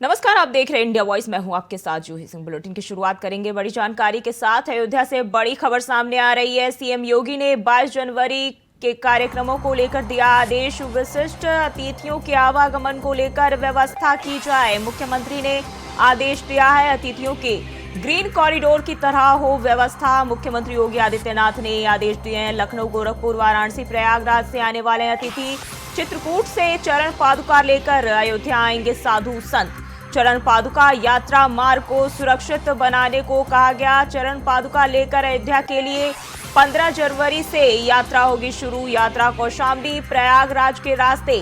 नमस्कार, आप देख रहे हैं इंडिया वॉइस। मैं हूं आपके साथ जूही सिंह। बुलेटिन की शुरुआत करेंगे बड़ी जानकारी के साथ। अयोध्या से बड़ी खबर सामने आ रही है। सीएम योगी ने 22 जनवरी के कार्यक्रमों को लेकर दिया आदेश। विशिष्ट अतिथियों के आवागमन को लेकर व्यवस्था की जाए। मुख्यमंत्री ने आदेश दिया है अतिथियों के ग्रीन कॉरिडोर की तरह हो व्यवस्था। मुख्यमंत्री योगी आदित्यनाथ ने आदेश दिए हैं। लखनऊ, गोरखपुर, वाराणसी, प्रयागराज से आने वाले अतिथि, चित्रकूट से चरण पादुका लेकर अयोध्या आएंगे साधु संत। चरण पादुका यात्रा मार्ग को सुरक्षित बनाने को कहा गया। चरण पादुका लेकर अयोध्या के लिए 15 जनवरी से यात्रा होगी शुरू। यात्रा कौशाम्बी प्रयागराज के रास्ते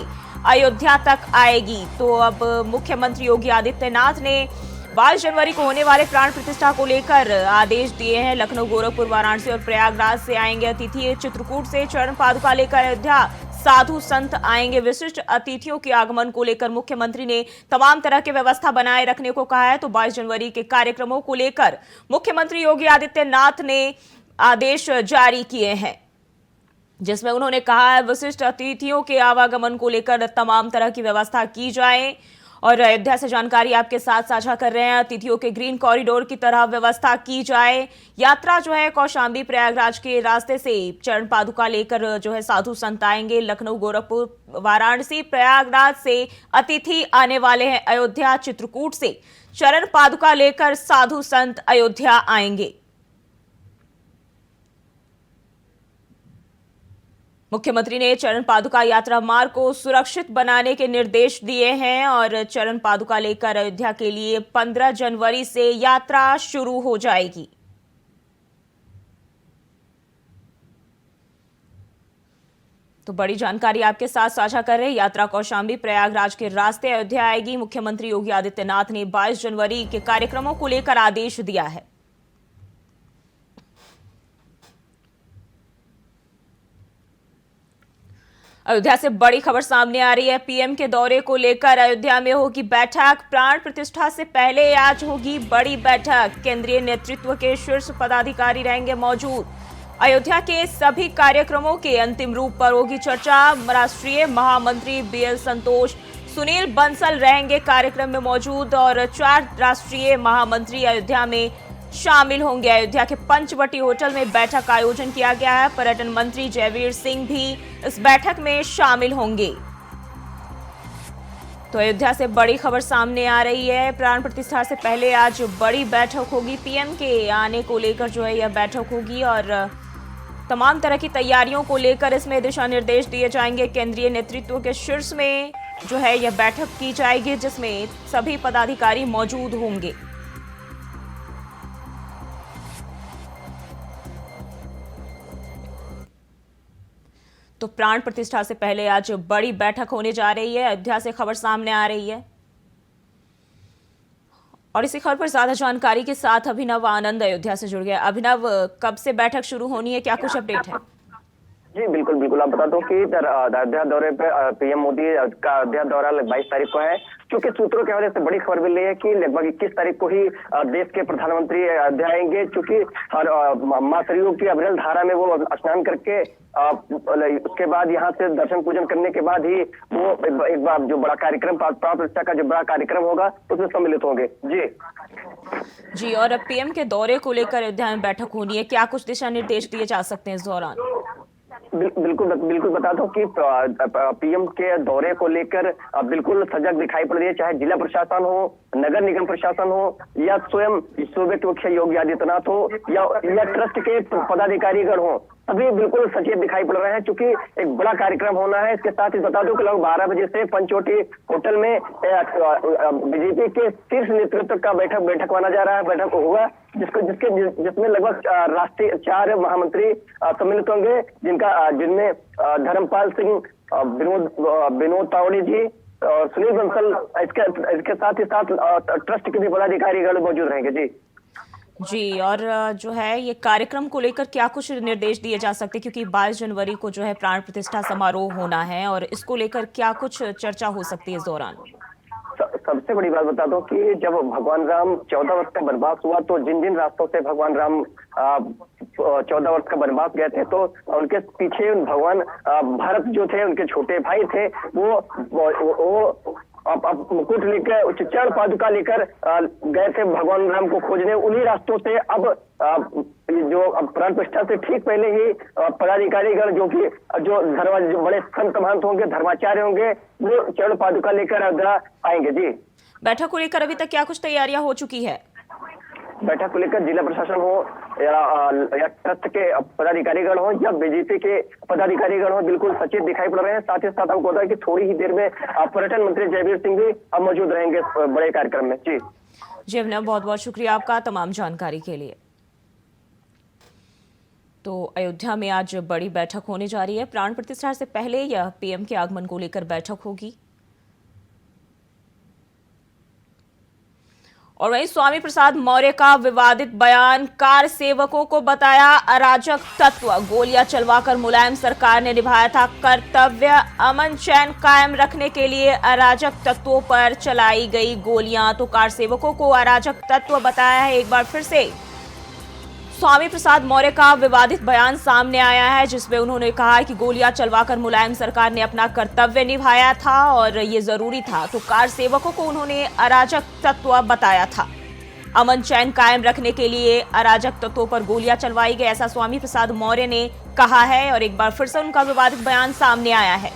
अयोध्या तक आएगी। तो अब मुख्यमंत्री योगी आदित्यनाथ ने 22 जनवरी को होने वाले प्राण प्रतिष्ठा को लेकर आदेश दिए हैं। लखनऊ, गोरखपुर, वाराणसी और प्रयागराज से आएंगे अतिथि। चित्रकूट से चरण पादुका लेकर अयोध्या साधु संत आएंगे। विशिष्ट अतिथियों के आगमन को लेकर मुख्यमंत्री ने तमाम तरह की व्यवस्था बनाए रखने को कहा है। तो 22 जनवरी के कार्यक्रमों को लेकर मुख्यमंत्री योगी आदित्यनाथ ने आदेश जारी किए हैं, जिसमें उन्होंने कहा है विशिष्ट अतिथियों के आवागमन को लेकर तमाम तरह की व्यवस्था की जाए। और अयोध्या से जानकारी आपके साथ साझा कर रहे हैं। अतिथियों के ग्रीन कॉरिडोर की तरह व्यवस्था की जाए। यात्रा जो है कौशाम्बी प्रयागराज के रास्ते से चरण पादुका लेकर जो है साधु संत आएंगे। लखनऊ, गोरखपुर, वाराणसी, प्रयागराज से अतिथि आने वाले हैं अयोध्या। चित्रकूट से चरण पादुका लेकर साधु संत अयोध्या आएंगे। मुख्यमंत्री ने चरण पादुका यात्रा मार्ग को सुरक्षित बनाने के निर्देश दिए हैं और चरण पादुका लेकर अयोध्या के लिए 15 जनवरी से यात्रा शुरू हो जाएगी। तो बड़ी जानकारी आपके साथ साझा कर रहे हैं। यात्रा कौशाम्बी प्रयागराज के रास्ते अयोध्या आएगी। मुख्यमंत्री योगी आदित्यनाथ ने 22 जनवरी के कार्यक्रमों को लेकर आदेश दिया है। अयोध्या से बड़ी खबर सामने आ रही है। पीएम के दौरे को लेकर अयोध्या में होगी बैठक। प्राण प्रतिष्ठा से पहले आज होगी बड़ी बैठक। केंद्रीय नेतृत्व के शीर्ष पदाधिकारी रहेंगे मौजूद। अयोध्या के सभी कार्यक्रमों के अंतिम रूप पर होगी चर्चा। राष्ट्रीय महामंत्री बीएल संतोष, सुनील बंसल रहेंगे कार्यक्रम में मौजूद और 4 राष्ट्रीय महामंत्री अयोध्या में शामिल होंगे। अयोध्या के पंचवटी होटल में बैठक का आयोजन किया गया है। पर्यटन मंत्री जयवीर सिंह भी इस बैठक में शामिल होंगे। तो अयोध्या से बड़ी खबर सामने आ रही है। प्राण प्रतिष्ठा से पहले आज बड़ी बैठक होगी। पीएम के आने को लेकर जो है यह बैठक होगी और तमाम तरह की तैयारियों को लेकर इसमें दिशा निर्देश दिए जाएंगे। केंद्रीय नेतृत्व के शीर्ष में जो है यह बैठक की जाएगी, जिसमें सभी पदाधिकारी मौजूद होंगे। तो प्राण प्रतिष्ठा से पहले आज बड़ी बैठक होने जा रही है। अयोध्या से खबर सामने आ रही है और इसी खबर पर ज्यादा जानकारी के साथ अभिनव आनंद अयोध्या से जुड़ गया। अभिनव, कब से बैठक शुरू होनी है, क्या कुछ अपडेट है? जी बिल्कुल बिल्कुल, आप बता दो कि अयोध्या दौरे पे पीएम मोदी का अयोध्या दौरा 22 तारीख को है। क्योंकि सूत्रों के हवाले से बड़ी खबर मिल रही है कि लगभग 21 तारीख को ही देश के प्रधानमंत्री अयोध्या आएंगे। क्योंकि मां सरयू की अविरल धारा में वो स्नान करके उसके बाद यहाँ से दर्शन पूजन करने के बाद ही वो एक बार जो बड़ा कार्यक्रम प्राण प्रतिष्ठा का जो बड़ा कार्यक्रम होगा उसमें सम्मिलित होंगे। जी और अब पीएम के दौरे को लेकर अयोध्या में बैठक होनी है, क्या कुछ दिशा निर्देश दिए जा सकते हैं इस दौरान? बिल्कुल बता दो कि पीएम के दौरे को लेकर बिल्कुल सजग दिखाई पड़ रही है। चाहे जिला प्रशासन हो, नगर निगम प्रशासन हो या स्वयं सूबे के मुख्य योगी आदित्यनाथ हो या ट्रस्ट के पदाधिकारीगण हो, सभी बिल्कुल सचेत दिखाई पड़ रहे हैं। क्योंकि एक बड़ा कार्यक्रम होना है। इसके साथ ही बता दो कि लगभग 12 बजे से पंचवटी होटल में बीजेपी के शीर्ष नेतृत्व का बैठक माना जा रहा है। बैठक होगा जिसमें लगभग राष्ट्रीय 4 महामंत्री सम्मिलित होंगे, जिनमें धर्मपाल सिंह, विनोद तावड़े जी और सुनील बंसल, इसके साथ ही साथ ट्रस्ट के भी पदाधिकारीगण मौजूद रहेंगे। जी और जो है ये कार्यक्रम को लेकर क्या कुछ निर्देश दिए जा सकते हैं, क्योंकि 22 जनवरी को जो है प्राण प्रतिष्ठा समारोह होना है और इसको लेकर क्या कुछ चर्चा हो सकती है इस दौरान? सबसे बड़ी बात बता दो कि जब भगवान राम 14 वर्ष का वनवास हुआ तो जिन रास्तों से भगवान राम 14 वर्ष का वनवास गए थे, तो उनके पीछे भगवान भरत जो थे, उनके छोटे भाई थे, वो अब मुकुट लेकर चरण पादुका लेकर गए थे भगवान राम को खोजने। उन्हीं रास्तों से अब जो प्राण प्रतिष्ठा से ठीक पहले ही पदाधिकारीगण जो बड़े संत महंत होंगे, धर्माचार्य होंगे, वो चरण पादुका लेकर अयोध्या आएंगे। जी, बैठक को लेकर अभी तक क्या कुछ तैयारियां हो चुकी है? बैठक को लेकर जिला प्रशासन हो या ट्रस्ट के पदाधिकारीगण हो या बीजेपी के पदाधिकारीगण हो, बिल्कुल सचेत दिखाई पड़ रहे हैं। साथ ही साथ हमको होता है कि थोड़ी ही देर में पर्यटन मंत्री जयवीर सिंह भी अब मौजूद रहेंगे बड़े कार्यक्रम में। जी अभिनव, बहुत बहुत शुक्रिया आपका तमाम जानकारी के लिए। तो अयोध्या में आज बड़ी बैठक होने जा रही है। प्राण प्रतिष्ठा से पहले यह पीएम के आगमन को लेकर बैठक होगी। और वहीं स्वामी प्रसाद मौर्य का विवादित बयान, कार सेवकों को बताया अराजक तत्व, गोलियां चलवाकर मुलायम सरकार ने निभाया था कर्तव्य, अमन चैन कायम रखने के लिए अराजक तत्वों पर चलाई गई गोलियां। तो कार सेवकों को अराजक तत्व बताया है। एक बार फिर से स्वामी प्रसाद मौर्य का विवादित बयान सामने आया है, जिसमें उन्होंने कहा कि गोलियां चलवाकर मुलायम सरकार ने अपना कर्तव्य निभाया था और ये जरूरी था। तो कार सेवकों को उन्होंने अराजक तत्व बताया था। अमन चैन कायम रखने के लिए अराजक तत्वों पर गोलियां चलवाई गई, ऐसा स्वामी प्रसाद मौर्य ने कहा है। और एक बार फिर से उनका विवादित बयान सामने आया है।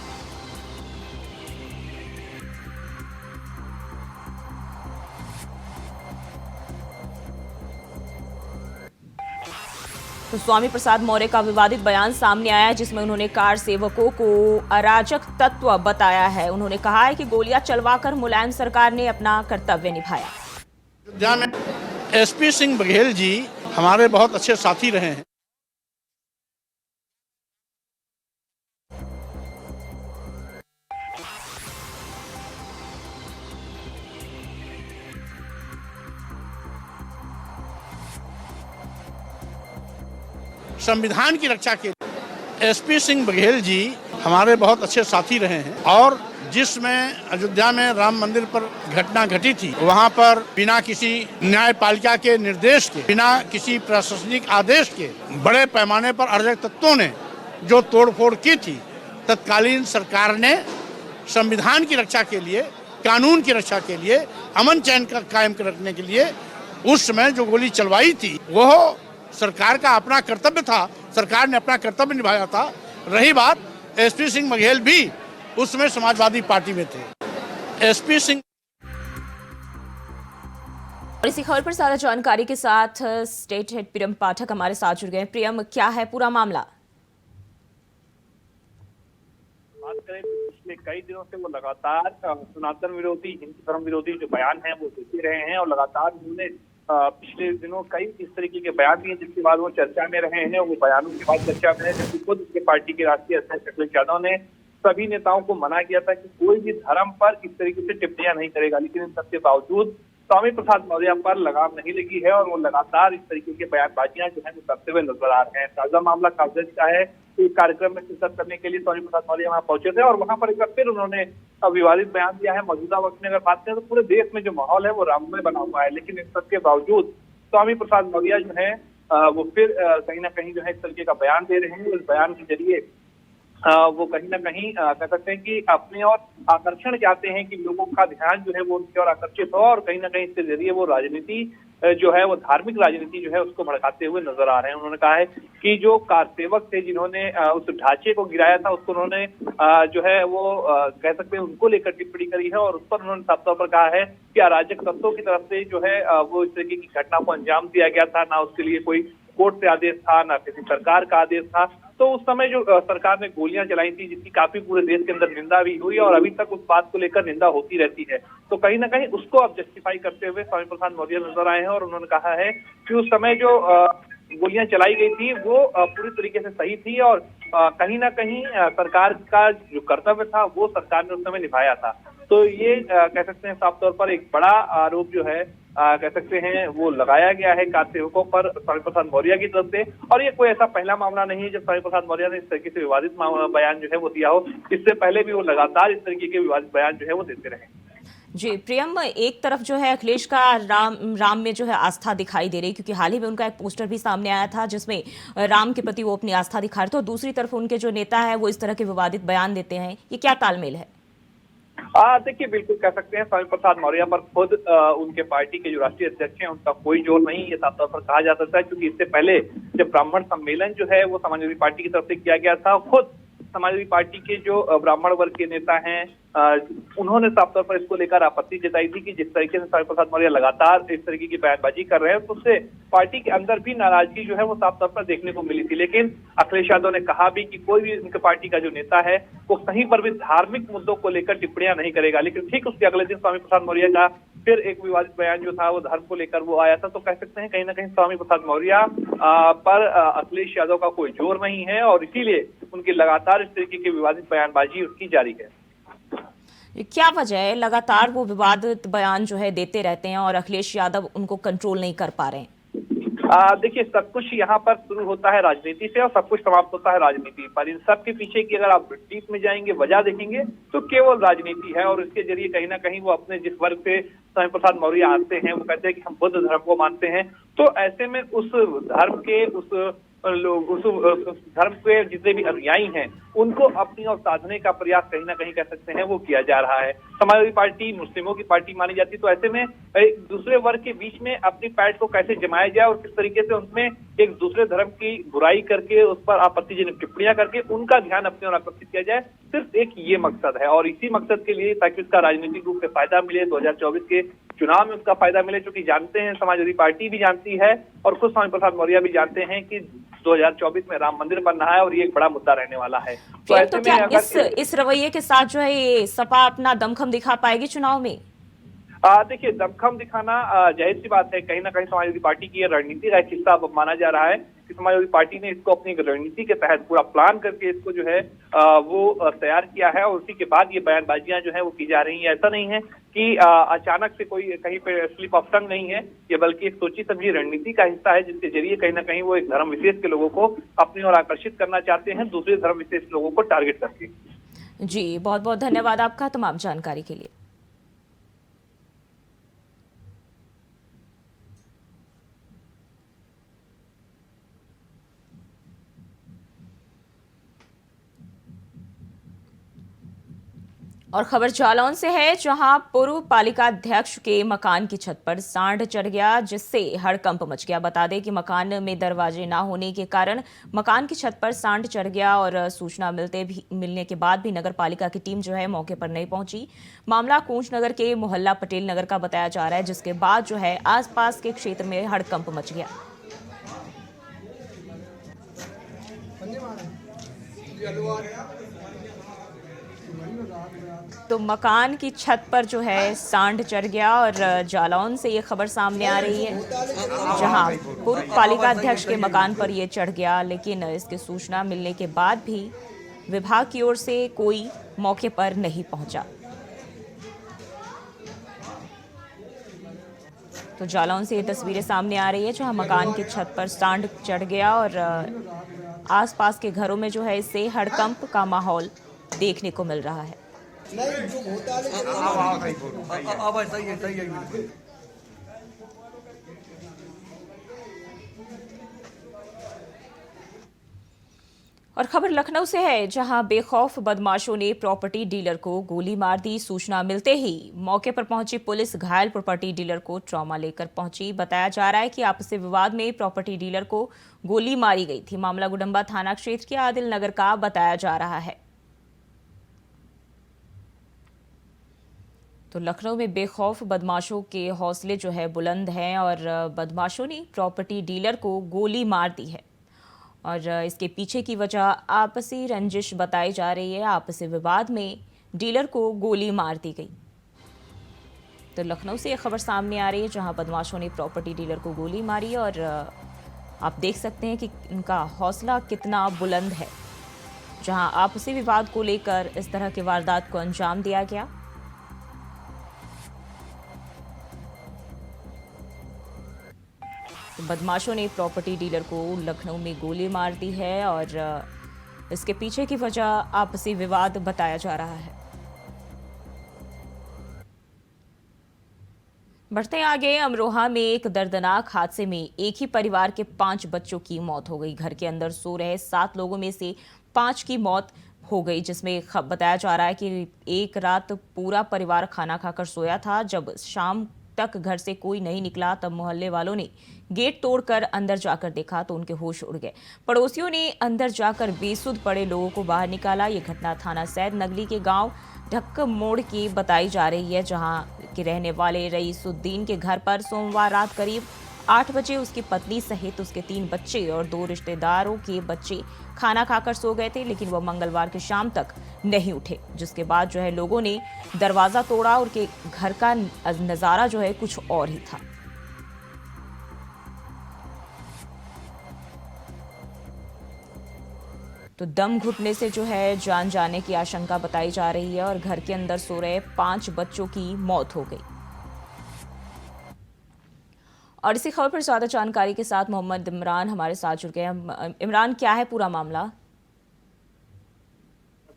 तो स्वामी प्रसाद मौर्य का विवादित बयान सामने आया है, जिसमें उन्होंने कार सेवकों को अराजक तत्व बताया है। उन्होंने कहा है कि गोलियां चलवाकर मुलायम सरकार ने अपना कर्तव्य निभाया। अयोध्या में एसपी सिंह बघेल जी हमारे बहुत अच्छे साथी रहे हैं। संविधान की रक्षा के लिए एसपी सिंह बघेल जी हमारे बहुत अच्छे साथी रहे हैं। और जिसमें अयोध्या में राम मंदिर पर घटना घटी थी, वहां पर बिना किसी न्यायपालिका के निर्देश के, बिना किसी प्रशासनिक आदेश के बड़े पैमाने पर अराजक तत्वों ने जो तोड़फोड़ की थी, तत्कालीन सरकार ने संविधान की रक्षा के लिए, कानून की रक्षा के लिए, अमन चैन का कायम रखने के लिए उस समय जो गोली चलवाई थी, वह सरकार का अपना कर्तव्य था। सरकार ने अपना कर्तव्य निभाया था। रही बात, एसपी सिंह बघेल भी उस समय समाजवादी पार्टी में थे। एसपी सिंह। और इसी खबर पर सारा जानकारी के साथ स्टेट हेड प्रियम पाठक हमारे साथ जुड़ गए। प्रियम, क्या है पूरा मामला? बात करें तो पिछले कई दिनों से वो लगातार सनातन विरोधी, हिंदू धर्म विरोधी जो बयान है वो देते रहे हैं और लगातार उन्होंने पिछले दिनों कई इस तरीके के बयान दिए, जिसके बाद वो चर्चा में रहे हैं। वो बयानों के बाद चर्चा में है, जबकि खुद उसके पार्टी के राष्ट्रीय अध्यक्ष अखिलेश यादव ने सभी नेताओं को मना किया था कि कोई भी धर्म पर इस तरीके से टिप्पणियां नहीं करेगा। लेकिन इन सबके बावजूद स्वामी प्रसाद मौर्य पर लगाम नहीं लगी है और वो लगातार इस तरीके के बयानबाजियां जो है वो करते हुए नजर आ रहे हैं। ताजा मामला कागज का है। एक कार्यक्रम में शिरकत करने के लिए स्वामी प्रसाद मौर्य वहां पहुंचे थे और वहां पर एक बार फिर उन्होंने विवादित बयान दिया है। मौजूदा वक्त में अगर बात करें तो पूरे देश में जो माहौल है वो राममय बना हुआ है, लेकिन इन सबके बावजूद स्वामी प्रसाद मौर्य जो है वो फिर कहीं ना कहीं जो है इस तरीके का बयान दे रहे हैं। इस बयान के जरिए वो कहीं ना कहीं कह सकते हैं कि अपने और आकर्षण चाहते हैं कि लोगों का ध्यान जो है वो उनकी ओर आकर्षित हो और कहीं ना कहीं इसके जरिए वो राजनीति जो है वो धार्मिक राजनीति जो है उसको भड़काते हुए नजर आ रहे हैं। उन्होंने कहा है कि जो कारसेवक थे जिन्होंने उस ढांचे को गिराया था, उसको उन्होंने जो है वो कह सकते हैं उनको लेकर टिप्पणी करी है और उस पर उन्होंने साफ तौर पर कहा है कि अराजक तत्वों की तरफ से जो है वो इस तरीके की घटना को अंजाम दिया गया था। ना उसके लिए कोई कोर्ट से आदेश था, ना किसी सरकार का आदेश था। तो उस समय जो सरकार ने गोलियां चलाई थी, जिसकी काफी पूरे देश के अंदर निंदा भी हुई और अभी तक उस बात को लेकर निंदा होती रहती है। तो कहीं ना कहीं उसको अब जस्टिफाई करते हुए स्वामी प्रसाद मौर्य नजर आए हैं और उन्होंने कहा है कि उस समय जो गोलियां चलाई गई थी वो पूरी तरीके से सही थी और कहीं ना कहीं सरकार का जो कर्तव्य था वो सरकार ने उस समय निभाया था। तो ये कह सकते हैं साफ तौर पर एक बड़ा आरोप जो है कह सकते हैं वो लगाया गया है कार सेवकों पर स्वामी प्रसाद मौर्य की तरफ से। और ये कोई ऐसा पहला मामला नहीं है जब स्वामी प्रसाद मौर्य ने इस तरीके से विवादित बयान जो है वो दिया हो। इससे पहले भी वो लगातार इस तरीके के विवादित बयान जो है वो देते रहे। जी प्रियम, एक तरफ जो है अखिलेश का राम में जो है आस्था दिखाई दे रही, क्योंकि हाल ही में उनका एक पोस्टर भी सामने आया था जिसमें राम के प्रति वो अपनी आस्था दिखा रहे थे, और दूसरी तरफ उनके जो नेता है वो इस तरह के विवादित बयान देते हैं। ये क्या तालमेल है? देखिए, बिल्कुल कह सकते हैं स्वामी प्रसाद मौर्य पर खुद उनके पार्टी के जो राष्ट्रीय अध्यक्ष हैं उनका कोई जोर नहीं, ये साफ तौर पर कहा जा सकता है। क्योंकि इससे पहले जब ब्राह्मण सम्मेलन जो है वो समाजवादी पार्टी की तरफ से किया गया था, खुद समाजवादी पार्टी के जो ब्राह्मण वर्ग के नेता हैं उन्होंने साफ तौर पर इसको लेकर आपत्ति जताई थी कि जिस तरीके से स्वामी प्रसाद मौर्य लगातार इस तरीके की बयानबाजी कर रहे हैं तो उससे पार्टी के अंदर भी नाराजगी जो है वो साफ तौर पर देखने को मिली थी। लेकिन अखिलेश यादव ने कहा भी कि कोई भी उनके पार्टी का जो नेता है वो कहीं पर भी धार्मिक मुद्दों को लेकर टिप्पणियां नहीं करेगा। लेकिन ठीक उसके अगले दिन स्वामी प्रसाद मौर्य का फिर एक विवादित बयान जो था वो धर्म को लेकर वो आया था। तो कह सकते हैं कहीं ना कहीं स्वामी प्रसाद मौर्य पर अखिलेश यादव का कोई जोर नहीं है और इसीलिए उनकी लगातार इस तरीके की विवादित बयानबाजी उसकी जारी है। क्या वजह है लगातार वो विवादित बयान जो है देते रहते हैं और अखिलेश यादव उनको कंट्रोल नहीं कर पा रहे हैं? देखिए, सब कुछ यहाँ पर शुरू होता है राजनीति से और सब कुछ समाप्त होता है राजनीति पर। इन सब के पीछे की अगर आप डीप में जाएंगे, वजह देखेंगे तो केवल राजनीति है। और इसके जरिए कहीं ना कहीं वो अपने जिस वर्ग से स्वामी प्रसाद मौर्य आते हैं वो कहते हैं कि हम बुद्ध धर्म को मानते हैं। तो ऐसे में उस धर्म के उस धर्म के जितने भी अनुयायी हैं उनको अपनी ओर साधने का प्रयास कहीं ना कहीं कह सकते हैं वो किया जा रहा है। समाजवादी पार्टी मुस्लिमों की पार्टी मानी जाती है, तो ऐसे में एक दूसरे वर्ग के बीच में अपनी पैठ को कैसे जमाया जाए और किस तरीके से उनमें एक दूसरे धर्म की बुराई करके उस पर आपत्तिजनक टिप्पणियां करके उनका ध्यान अपनी ओर आकर्षित किया जाए, सिर्फ एक ये मकसद है। और इसी मकसद के लिए ताकि उसका राजनीतिक रूप से फायदा मिले, 2024 के चुनाव में उसका फायदा मिले, क्योंकि जानते हैं समाजवादी पार्टी भी जानती है और खुद स्वामी प्रसाद मौर्य भी जानते हैं कि 2024 में राम मंदिर बनना है और ये एक बड़ा मुद्दा रहने वाला है। तो क्या इस रवैये के साथ जो है ये सपा अपना दमखम दिखा पाएगी चुनाव में? देखिए, दमखम दिखाना जाहिर सी बात है, कहीं ना कहीं समाजवादी पार्टी की रणनीति का एक हिस्सा अब माना जा रहा है कि समाजवादी पार्टी ने इसको अपनी रणनीति के तहत पूरा प्लान करके इसको जो है वो तैयार किया है और उसी के बाद ये बयानबाजियां जो है वो की जा रही हैं। ऐसा नहीं है कि अचानक से कोई कहीं पे स्लिप ऑफ टंग नहीं है, ये बल्कि एक सोची समझी रणनीति का हिस्सा है जिसके जरिए कहीं ना कहीं वो एक धर्म विशेष के लोगों को अपनी ओर आकर्षित करना चाहते हैं, दूसरे धर्म विशेष लोगों को टारगेट करके। जी, बहुत बहुत धन्यवाद आपका तमाम जानकारी के लिए। और खबर जालौन से है, जहां पूर्व पालिका अध्यक्ष के मकान की छत पर सांड चढ़ गया जिससे हड़कंप मच गया। बता दें कि मकान में दरवाजे ना होने के कारण मकान की छत पर सांड चढ़ गया और सूचना मिलने के बाद भी नगर पालिका की टीम जो है मौके पर नहीं पहुंची। मामला कूंज नगर के मोहल्ला पटेल नगर का बताया जा रहा है, जिसके बाद जो है आसपास के क्षेत्र में हड़कंप मच गया। तो मकान की छत पर जो है सांड चढ़ गया और जालौन से ये खबर सामने आ रही है, जहां पूर्व पालिका अध्यक्ष के मकान पर ये चढ़ गया, लेकिन इसकी सूचना मिलने के बाद भी विभाग की ओर से कोई मौके पर नहीं पहुंचा। तो जालौन से ये तस्वीरें सामने आ रही है, जहां मकान की छत पर सांड चढ़ गया और आसपास के घरों में जो है इससे हड़कंप का माहौल देखने को मिल रहा है। और खबर लखनऊ से है, जहां बेखौफ बदमाशों ने प्रॉपर्टी डीलर को गोली मार दी। सूचना मिलते ही मौके पर पहुंची पुलिस घायल प्रॉपर्टी डीलर को ट्रॉमा लेकर पहुंची। बताया जा रहा है कि आपसी विवाद में प्रॉपर्टी डीलर को गोली मारी गई थी। मामला गुडम्बा थाना क्षेत्र के आदिल नगर का बताया जा रहा है। तो लखनऊ में बेखौफ बदमाशों के हौसले जो है बुलंद हैं और बदमाशों ने प्रॉपर्टी डीलर को गोली मार दी है और इसके पीछे की वजह आपसी रंजिश बताई जा रही है। आपसी विवाद में डीलर को गोली मार दी गई। तो लखनऊ से यह खबर सामने आ रही है, जहां बदमाशों ने प्रॉपर्टी डीलर को गोली मारी और आप देख सकते हैं कि उनका हौसला कितना बुलंद है, जहां आपसी विवाद को लेकर इस तरह की वारदात को अंजाम दिया गया। बदमाशों ने प्रॉपर्टी डीलर को लखनऊ में गोली मार दी है और इसके पीछे की वजह आपसी विवाद बताया जा रहा है। बढ़ते आगे, अमरोहा में एक दर्दनाक हादसे में एक ही परिवार के 5 बच्चों की मौत हो गई। घर के अंदर सो रहे 7 लोगों में से 5 की मौत हो गई, जिसमें बताया जा रहा है कि एक रात पूरा परिवार खाना खाकर सोया था। जब शाम तक घर से कोई नहीं निकला तब मोहल्ले वालों ने गेट तोड़कर अंदर जाकर देखा तो उनके होश उड़ गए। पड़ोसियों ने अंदर जाकर बेसुध पड़े लोगों को बाहर निकाला। ये घटना थाना सैद नगली के गांव ढक्क मोड़ की बताई जा रही है, जहां के रहने वाले रईसुद्दीन के घर पर सोमवार रात करीब 8 बजे उसकी पत्नी सहित उसके 3 बच्चे और 2 रिश्तेदारों के बच्चे खाना खाकर सो गए थे, लेकिन वह मंगलवार की शाम तक नहीं उठे, जिसके बाद लोगों ने दरवाजा तोड़ा और के घर का नजारा कुछ और ही था। तो दम घुटने से जान जाने की आशंका बताई जा रही है और घर के अंदर सो रहे 5 बच्चों की मौत हो गई। और इसी खबर पर ज्यादा जानकारी के साथ मोहम्मद इमरान हमारे साथ जुड़ गए हैं। इमरान, क्या है पूरा मामला?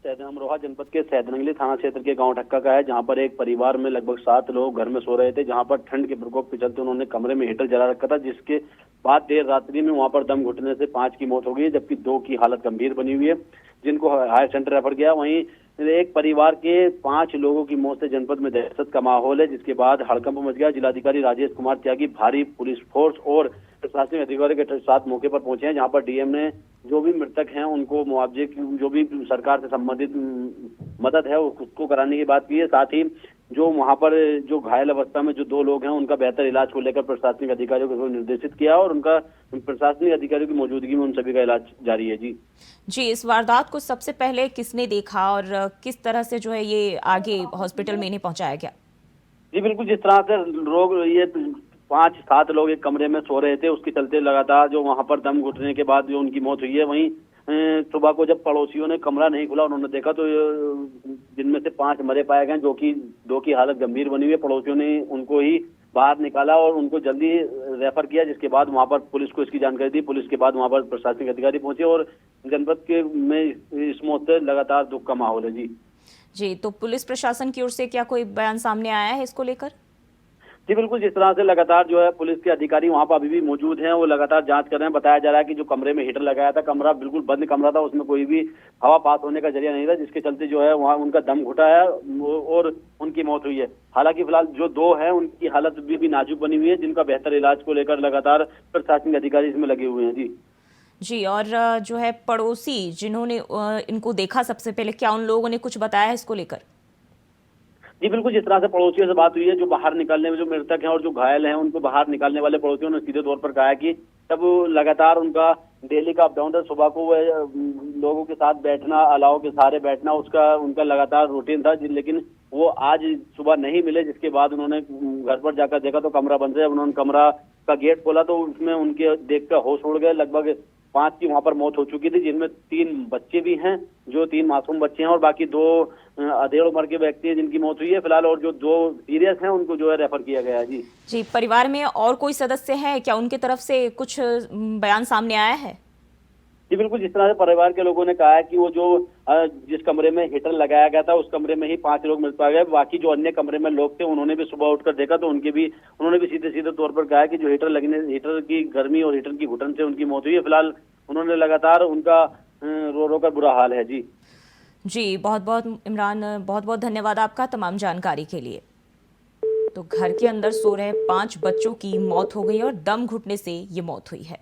अमरोहा जनपद के सैदनगली थाना क्षेत्र के गांव ढक्का का है, जहां पर एक परिवार में लगभग 7 लोग घर में सो रहे थे, जहां पर ठंड के प्रकोप के चलते उन्होंने कमरे में हीटर जला रखा था, जिसके बाद देर रात्रि में वहां पर दम घुटने से 5 की मौत हो गई, जबकि 2 की हालत गंभीर बनी हुई है, जिनको हायर सेंटर रेफर किया। वहीं एक परिवार के 5 लोगों की मौत से जनपद में दहशत का माहौल है, जिसके बाद हड़कंप मच गया। जिलाधिकारी राजेश कुमार त्यागी भारी पुलिस फोर्स और प्रशासनिक अधिकारियों के साथ मौके पर पहुंचे हैं, जहां पर डीएम ने जो भी मृतक हैं उनको मुआवजे की जो भी सरकार से संबंधित मदद है उसको कराने की बात की है। साथ ही जो वहां पर जो घायल अवस्था में जो 2 लोग हैं उनका बेहतर इलाज को लेकर प्रशासनिक अधिकारियों को निर्देशित किया और उनका प्रशासनिक अधिकारियों की मौजूदगी में उन सभी का इलाज जारी है। जी, इस वारदात को सबसे पहले किसने देखा और किस तरह से ये आगे हॉस्पिटल में इन्हें पहुंचाया गया? जी बिल्कुल, जिस तरह से लोग ये 5-7 लोग एक कमरे में सो रहे थे, उसके चलते लगातार जो वहां पर दम घुटने के बाद जो उनकी मौत हुई है। वहीं सुबह को जब पड़ोसियों ने कमरा नहीं खुला, उन्होंने देखा तो जिनमें से 5 मरे पाए गए, जो कि 2 की हालत गंभीर बनी हुई है। पड़ोसियों ने उनको ही बाहर निकाला और उनको जल्दी रेफर किया, जिसके बाद वहां पर पुलिस को इसकी जानकारी दी। पुलिस के बाद वहां पर प्रशासनिक अधिकारी पहुंचे और जनपद के में इस मौत से लगातार दुख का माहौल है। जी, तो पुलिस प्रशासन की ओर से क्या कोई बयान सामने आया है इसको लेकर? जी बिल्कुल, जिस तरह से लगातार जो है पुलिस के अधिकारी वहां पर अभी भी मौजूद हैं, वो लगातार जांच कर रहे हैं। बताया जा रहा है कि जो कमरे में हीटर लगाया था, कमरा बिल्कुल बंद कमरा था, उसमें कोई भी हवा पास होने का जरिया नहीं था, जिसके चलते जो है वहां उनका दम घुटा है और उनकी मौत हुई है। हालांकि फिलहाल जो 2 हैं उनकी हालत भी नाजुक बनी हुई है, जिनका बेहतर इलाज को लेकर लगातार प्रशासनिक अधिकारी इसमें लगे हुए हैं। जी, और पड़ोसी जिन्होंने इनको देखा सबसे पहले, क्या उन लोगों ने कुछ बताया है इसको लेकर? जी बिल्कुल, जिस तरह से पड़ोसियों से बात हुई है, जो बाहर निकलने में जो मृतक हैं और जो घायल हैं उनको बाहर निकालने वाले पड़ोसियों ने सीधे तौर पर कहा है कि तब लगातार उनका डेली का अप डाउन था। सुबह को लोगों के साथ बैठना, अलाव के सहारे बैठना, उसका उनका लगातार रूटीन था, लेकिन वो आज सुबह नहीं मिले, जिसके बाद उन्होंने घर पर जाकर देखा तो कमरा बंद है। उन्होंने कमरा का गेट खोला तो उसमें उनके देखकर होश उड़ गए। लगभग 5 की वहां पर मौत हो चुकी थी, जिनमें 3 बच्चे भी हैं, जो 3 मासूम बच्चे हैं, और बाकी 2 अधेड़ उम्र के व्यक्ति हैं जिनकी मौत हुई है फिलहाल, और जो 2 सीरियस हैं उनको जो है रेफर किया गया है। जी, परिवार में और कोई सदस्य है क्या? उनके तरफ से कुछ बयान सामने आया है? जी बिल्कुल, जिस तरह से परिवार के लोगों ने कहा है कि वो जो जिस कमरे में हीटर लगाया गया था उस कमरे में ही 5 लोग मिल पाए गए। बाकी जो अन्य कमरे में लोग थे उन्होंने भी सुबह उठकर देखा तो उन्होंने भी सीधे तौर पर कहा है कि जो हीटर की गर्मी और हीटर की घुटन से उनकी मौत हुई है। फिलहाल उन्होंने लगातार उनका रो कर बुरा हाल है। जी, बहुत बहुत इमरान, बहुत बहुत धन्यवाद आपका तमाम जानकारी के लिए। तो घर के अंदर सो रहे 5 बच्चों की मौत हो गई और दम घुटने से ये मौत हुई है।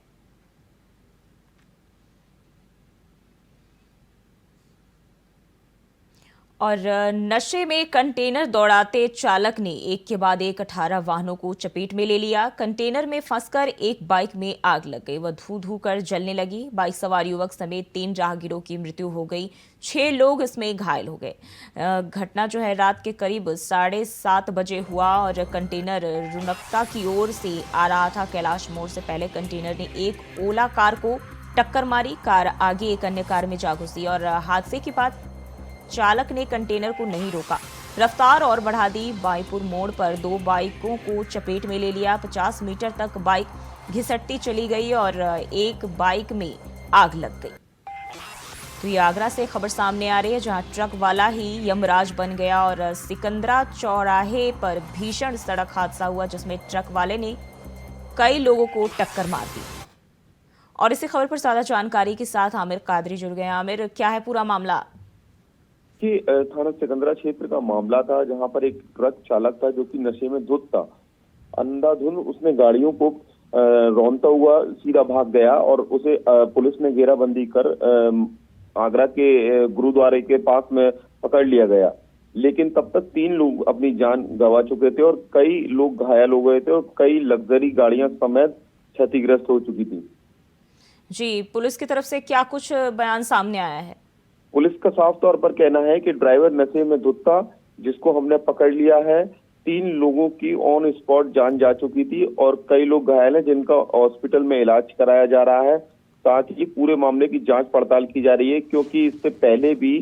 और नशे में कंटेनर दौड़ाते चालक ने एक के बाद एक 18 वाहनों को चपेट में ले लिया। कंटेनर में फंसकर एक बाइक में आग लग गई, वह धू कर जलने लगी। बाइक सवार युवक समेत 3 राहगीरों की मृत्यु हो गई, 6 लोग इसमें घायल हो गए। घटना रात के करीब 7:30 बजे हुआ और कंटेनर रुनकता की ओर से आ रहा था। कैलाश मोड़ से पहले कंटेनर ने एक ओला कार को टक्कर मारी। कार आगे एक अन्य कार में जा घुसी और हादसे के बाद चालक ने कंटेनर को नहीं रोका, रफ्तार और बढ़ा दी। बाईपुर मोड़ पर 2 बाइकों को चपेट में ले लिया। 50 मीटर तक बाइक घिसटती चली गई और एक बाइक में आग लग गई। तो ये आगरा से खबर सामने आ रही है, जहां ट्रक वाला ही यमराज बन गया और सिकंदरा चौराहे पर भीषण सड़क हादसा हुआ, जिसमें ट्रक वाले ने कई लोगों को टक्कर मार दी। और इसी खबर पर ज्यादा जानकारी के साथ आमिर कादरी जुड़ गए। आमिर, क्या है पूरा मामला? कि थाना सिकंदरा क्षेत्र का मामला था, जहां पर एक ट्रक चालक था जो कि नशे में धुत था। अंधाधुंध उसने गाड़ियों को रौंदता हुआ सीधा भाग गया और उसे पुलिस ने घेराबंदी कर आगरा के गुरुद्वारे के पास में पकड़ लिया गया। लेकिन तब तक 3 लोग अपनी जान गंवा चुके थे और कई लोग घायल हो गए थे और कई लग्जरी गाड़ियां समेत क्षतिग्रस्त हो चुकी थी। जी, पुलिस की तरफ से क्या कुछ बयान सामने आया है? पुलिस का साफ तौर पर कहना है कि ड्राइवर नशे में धुत था, जिसको हमने पकड़ लिया है। 3 लोगों की ऑन स्पॉट जान जा चुकी थी और कई लोग घायल हैं जिनका हॉस्पिटल में इलाज कराया जा रहा है। साथ ही पूरे मामले की जांच पड़ताल की जा रही है, क्योंकि इससे पहले भी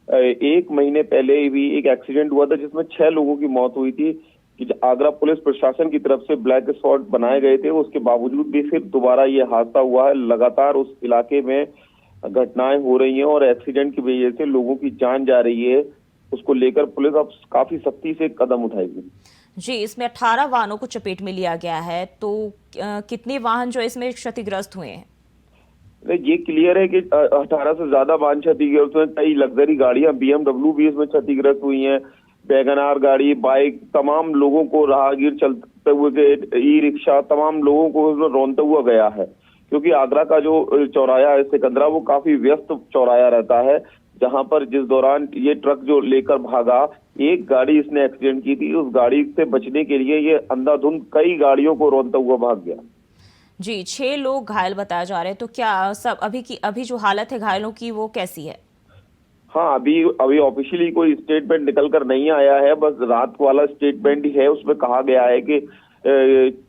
1 महीने पहले भी एक एक्सीडेंट हुआ था जिसमें 6 लोगों की मौत हुई थी। कि आगरा पुलिस प्रशासन की तरफ से ब्लैक स्पॉट बनाए गए थे, उसके बावजूद भी फिर दोबारा ये हादसा हुआ है। लगातार उस इलाके में घटनाएं हो रही हैं और एक्सीडेंट की वजह से लोगों की जान जा रही है। उसको लेकर पुलिस अब काफी सख्ती से कदम उठाएगी। जी, इसमें 18 वाहनों को चपेट में लिया गया है, तो कितने वाहन जो इसमें क्षतिग्रस्त हुए हैं? ये क्लियर है कि 18 से ज्यादा वाहन क्षतिग्रस्त हुए। कई लग्जरी गाड़ियां BMW भी इसमें क्षतिग्रस्त हुई हैं। वैगनार गाड़ी, बाइक, तमाम लोगों को राहगीर चलते हुए, ई रिक्शा, तमाम लोगों को इसमें रौंदता हुआ गया है। क्योंकि आगरा का जो चौराया है सिकंदरा, वो काफी व्यस्त चौराया रहता है, जहां पर जिस दौरान ये ट्रक जो लेकर भागा, एक गाड़ी इसने एक्सीडेंट की थी। उस गाड़ी से बचने के लिए ये अंधाधुंध कई गाड़ियों को रौंदता हुआ भाग गया। जी, 6 लोग घायल बताए जा रहे हैं, तो क्या सब अभी जो हालत है घायलों की वो कैसी है? हाँ, अभी ऑफिशियली कोई स्टेटमेंट निकल कर नहीं आया है। बस रात वाला स्टेटमेंट ही है, उसमें कहा गया है कि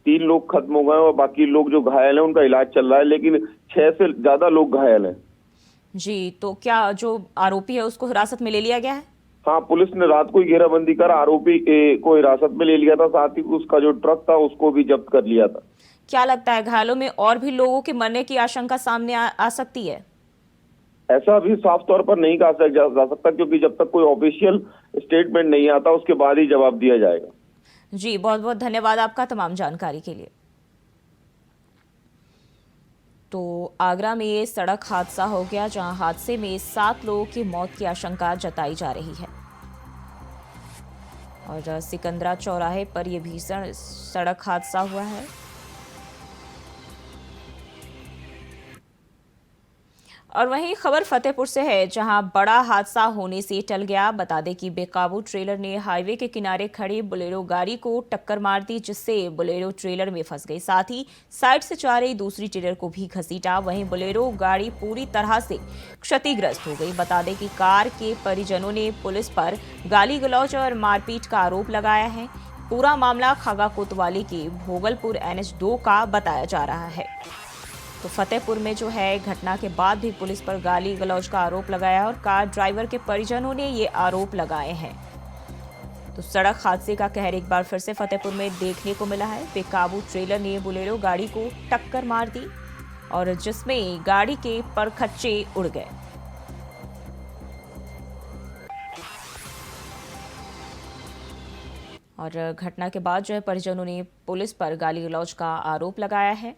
3 लोग खत्म हो गए और बाकी लोग जो घायल हैं उनका इलाज चल रहा है, लेकिन 6 से ज्यादा लोग घायल हैं। जी, तो क्या जो आरोपी है उसको हिरासत में ले लिया गया है? हाँ, पुलिस ने रात को घेराबंदी कर आरोपी को हिरासत में ले लिया था। साथ ही उसका जो ट्रक था उसको भी जब्त कर लिया था। क्या लगता है घायलों में और भी लोगों के मरने की आशंका सामने आ सकती है? ऐसा अभी साफ तौर पर नहीं कहा जा सकता, क्योंकि जब तक कोई ऑफिशियल स्टेटमेंट नहीं आता उसके बाद ही जवाब दिया जाएगा। जी, बहुत बहुत धन्यवाद आपका तमाम जानकारी के लिए। तो आगरा में ये सड़क हादसा हो गया, जहां हादसे में 7 लोगों की मौत की आशंका जताई जा रही है और सिकंदरा चौराहे पर यह भीषण सड़क हादसा हुआ है। और वहीं खबर फतेहपुर से है, जहां बड़ा हादसा होने से टल गया। बता दें कि बेकाबू ट्रेलर ने हाईवे के किनारे खड़ी बोलेरो गाड़ी को टक्कर मार दी, जिससे बोलेरो ट्रेलर में फंस गई। साथ ही साइड से जा रही दूसरी ट्रेलर को भी घसीटा। वहीं बोलेरो गाड़ी पूरी तरह से क्षतिग्रस्त हो गई। बता दें कि कार के परिजनों ने पुलिस पर गाली गलौज और मारपीट का आरोप लगाया है। पूरा मामला खागा कोतवाली के भोगलपुर NH2 का बताया जा रहा है। तो फतेहपुर में जो है घटना के बाद भी पुलिस पर गाली गलौज का आरोप लगाया और कार ड्राइवर के परिजनों ने ये आरोप लगाए हैं। तो सड़क हादसे का कहर एक बार फिर से फतेहपुर में देखने को मिला है। बेकाबू ट्रेलर ने बोलेरो गाड़ी को टक्कर मार दी और जिसमें गाड़ी के परखच्चे उड़ गए। और घटना के बाद जो है परिजनों ने पुलिस पर गाली गलौज का आरोप लगाया है।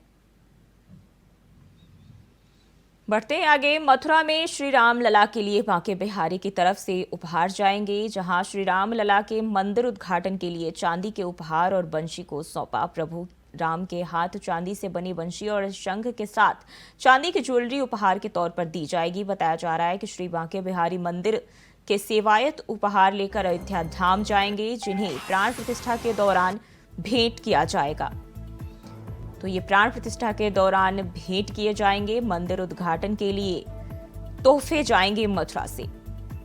बढ़ते हैं आगे। मथुरा में श्री राम लला के लिए बांके बिहारी की तरफ से उपहार जाएंगे, जहां श्री राम लला के मंदिर उद्घाटन के लिए चांदी के उपहार और बंशी को सौंपा। प्रभु राम के हाथ चांदी से बनी बंशी और शंख के साथ चांदी की ज्वेलरी उपहार के तौर पर दी जाएगी। बताया जा रहा है कि श्री बांके बिहारी मंदिर के सेवायत उपहार लेकर अयोध्या धाम जाएंगे, जिन्हें प्राण प्रतिष्ठा के दौरान भेंट किया जाएगा। तो ये प्राण प्रतिष्ठा के दौरान भेंट किए जाएंगे। मंदिर उद्घाटन के लिए तोहफे जाएंगे मथुरा से।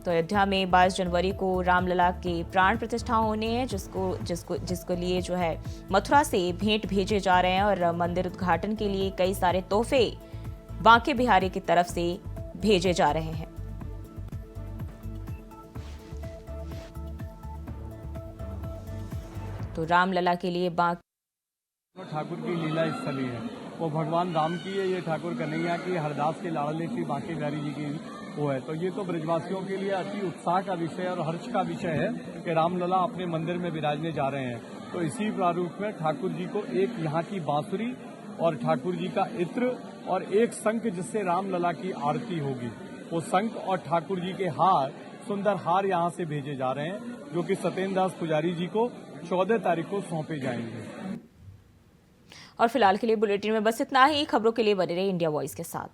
तो अयोध्या में 22 जनवरी को रामलला के प्राण प्रतिष्ठा होने हैं, जिसको लिए जो है मथुरा से भेंट भेजे जा रहे हैं और मंदिर उद्घाटन के लिए कई सारे तोहफे बांके बिहारी की तरफ से भेजे जा रहे हैं। तो रामलला के लिए ठाकुर की लीला स्थली है, वो भगवान राम की है। ये ठाकुर कन्हैया की हरदास के लाडले श्री बांके बिहारी जी की वो है। तो ये तो ब्रजवासियों के लिए अति उत्साह का विषय और हर्ष का विषय है कि रामलला अपने मंदिर में विराजने जा रहे हैं। तो इसी प्रारूप में ठाकुर जी को एक यहाँ की बांसुरी और ठाकुर जी का इत्र और एक शंख, जिससे रामलला की आरती होगी। वो शंख और ठाकुर जी के हार सुंदर हार यहाँ से भेजे जा रहे हैं, जो कि सत्येंद्र दास पुजारी जी को 14 तारीख को सौंपे जाएंगे। और फिलहाल के लिए बुलेटिन में बस इतना ही। खबरों के लिए बने रहिए इंडिया वॉइस के साथ।